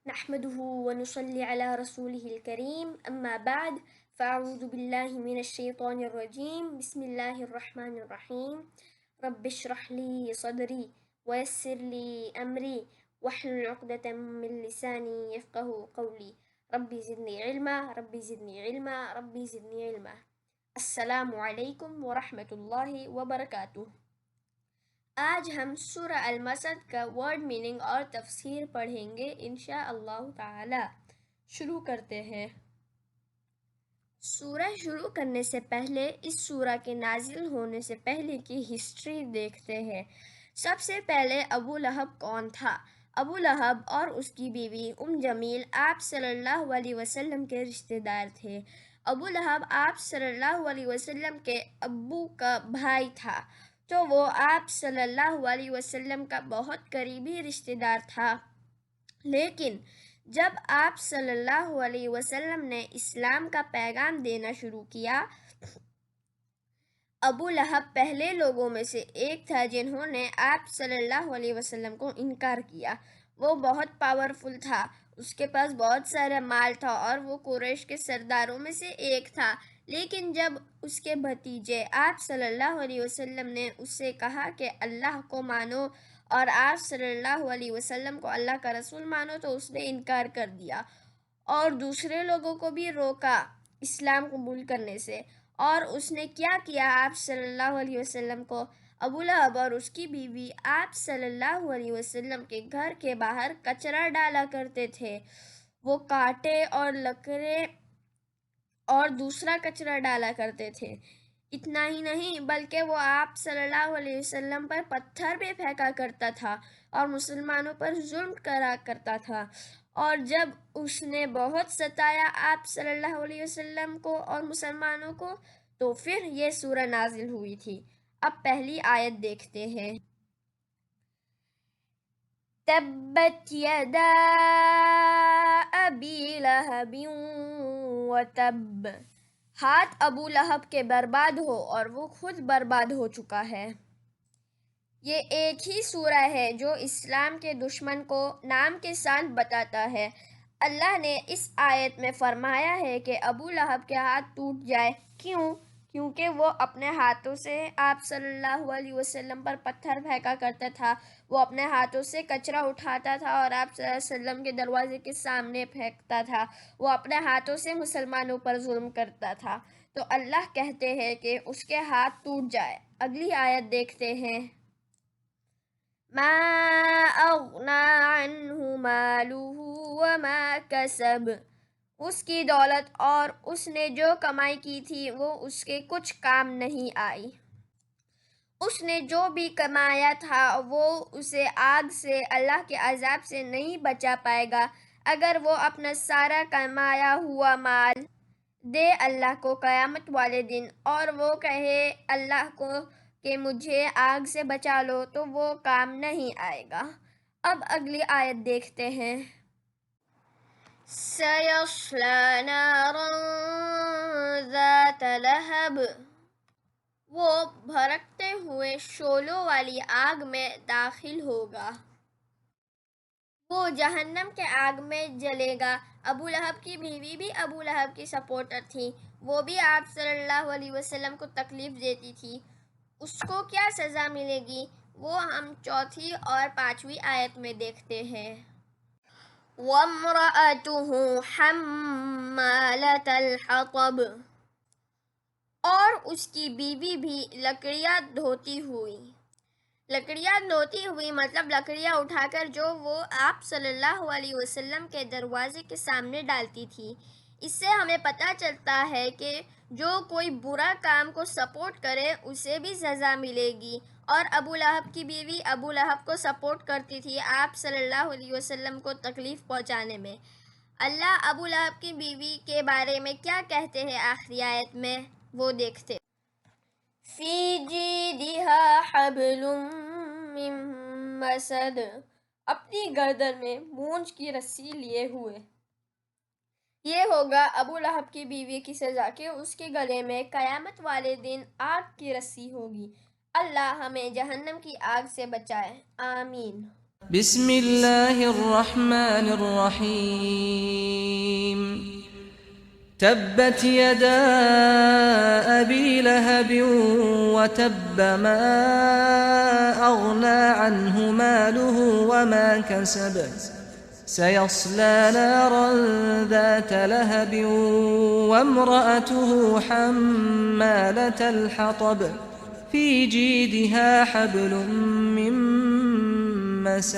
نحمده ونصلي على رسوله الكريم أما بعد فأعوذ بالله من الشيطان الرجيم بسم الله الرحمن الرحيم رب اشرح لي صدري ويسر لي أمري واحلل عقدة من لساني يفقه قولي ربي زدني علما ربي زدني علما ربي زدني علما السلام علیکم ورحمۃ اللہ وبرکاتہ۔ آج ہم سورہ المسد کا ورڈ میننگ اور تفسیر پڑھیں گے انشاءاللہ تعالی۔ شروع کرتے ہیں۔ سورہ شروع کرنے سے پہلے اس سورہ کے نازل ہونے سے پہلے کی ہسٹری دیکھتے ہیں۔ سب سے پہلے ابو لہب کون تھا؟ ابو لہب اور اس کی بیوی جمیل آپ صلی اللہ علیہ وسلم کے رشتہ دار تھے۔ ابو لہب آپ صلی اللہ علیہ وسلم کے ابو کا بھائی تھا، تو وہ آپ صلی اللہ علیہ وسلم کا بہت قریبی رشتہ دار تھا۔ لیکن جب آپ صلی اللہ علیہ وسلم نے اسلام کا پیغام دینا شروع کیا، ابو لہب پہلے لوگوں میں سے ایک تھا جنہوں نے آپ صلی اللہ علیہ وسلم کو انکار کیا۔ وہ بہت پاورفل تھا، اس کے پاس بہت سارا مال تھا اور وہ قریش کے سرداروں میں سے ایک تھا۔ لیکن جب اس کے بھتیجے آپ صلی اللہ علیہ وسلم نے اس سے کہا کہ اللہ کو مانو اور آپ صلی اللہ علیہ وسلم کو اللہ کا رسول مانو، تو اس نے انکار کر دیا اور دوسرے لوگوں کو بھی روکا اسلام قبول کرنے سے۔ اور اس نے کیا کیا؟ آپ صلی اللہ علیہ وسلم کو ابو لہب اور اس کی بیوی آپ صلی اللہ علیہ وسلم کے گھر کے باہر کچرا ڈالا کرتے تھے۔ وہ کانٹے اور لکڑیں اور دوسرا کچرا ڈالا کرتے تھے۔ اتنا ہی نہیں بلکہ وہ آپ صلی اللہ علیہ وسلم پر پتھر بھی پھینکا کرتا تھا اور مسلمانوں پر ظلم کرا کرتا تھا۔ اور جب اس نے بہت ستایا آپ صلی اللہ علیہ وسلم کو اور مسلمانوں کو، تو پھر یہ سورہ نازل ہوئی تھی۔ اب پہلی آیت دیکھتے ہیں۔ تبت یدا ابی لہب وتب، ہاتھ ابو لہب کے برباد ہو اور وہ خود برباد ہو چکا ہے۔ یہ ایک ہی سورہ ہے جو اسلام کے دشمن کو نام کے ساتھ بتاتا ہے۔ اللہ نے اس آیت میں فرمایا ہے کہ ابو لہب کے ہاتھ ٹوٹ جائے۔ کیوں؟ کیونکہ وہ اپنے ہاتھوں سے آپ صلی اللہ علیہ وسلم پر پتھر پھینکا کرتا تھا، وہ اپنے ہاتھوں سے کچرا اٹھاتا تھا اور آپ صلی اللہ علیہ وسلم کے دروازے کے سامنے پھینکتا تھا، وہ اپنے ہاتھوں سے مسلمانوں پر ظلم کرتا تھا، تو اللہ کہتے ہیں کہ اس کے ہاتھ ٹوٹ جائے۔ اگلی آیت دیکھتے ہیں۔ ما اغنی عنہ مالہ وما کسب، اس کی دولت اور اس نے جو کمائی کی تھی وہ اس کے کچھ کام نہیں آئی۔ اس نے جو بھی کمایا تھا وہ اسے آگ سے، اللہ کے عذاب سے نہیں بچا پائے گا۔ اگر وہ اپنا سارا کمایا ہوا مال دے اللہ کو قیامت والے دن اور وہ کہے اللہ کو کہ مجھے آگ سے بچا لو، تو وہ کام نہیں آئے گا۔ اب اگلی آیت دیکھتے ہیں۔ سَيَصْلَىٰ نَارًا ذَاتَ لَهَبٍ، وہ بھڑکتے ہوئے شعلوں والی آگ میں داخل ہوگا۔ وہ جہنم کے آگ میں جلے گا۔ ابو لہب کی بیوی بھی ابو لہب کی سپورٹر تھی، وہ بھی آپ صلی اللہ علیہ وسلم کو تکلیف دیتی تھی۔ اس کو کیا سزا ملے گی وہ ہم چوتھی اور پانچویں آیت میں دیکھتے ہیں۔ وَامْرَأَتُهُ حَمَّالَةَ الْحَطَبِ، اور اس کی بیوی بھی لکڑیاں دھوتی ہوئی۔ لکڑیاں دھوتی ہوئی مطلب لکڑیاں اٹھا کر جو وہ آپ صلی اللہ علیہ وسلم کے دروازے کے سامنے ڈالتی تھی۔ اس سے ہمیں پتہ چلتا ہے کہ جو کوئی برا کام کو سپورٹ کرے اسے بھی سزا ملے گی۔ اور ابو لہب کی بیوی ابو لہب کو سپورٹ کرتی تھی آپ صلی اللہ علیہ وسلم کو تکلیف پہنچانے میں۔ اللہ ابو لہب کی بیوی کے بارے میں کیا کہتے ہیں آخری آیت میں، وہ دیکھتے۔ فی جیدہا حبل من مسد، اپنی گردن میں مونج کی رسی لیے ہوئے۔ یہ ہوگا ابو لہب کی بیوی کی سزا کہ اس کے گلے میں قیامت والے دن آگ کی رسی ہوگی۔ اللہ ہمیں جہنم کی آگ سے بچائے، آمین۔ بسم الله الرحمن الرحيم تبت يدا أبي لهب وتب ما أغنى عنه ماله وما كسب سيصلى نارا ذات لهب وامرأته حمالة الحطب في جيدها حبل من مسد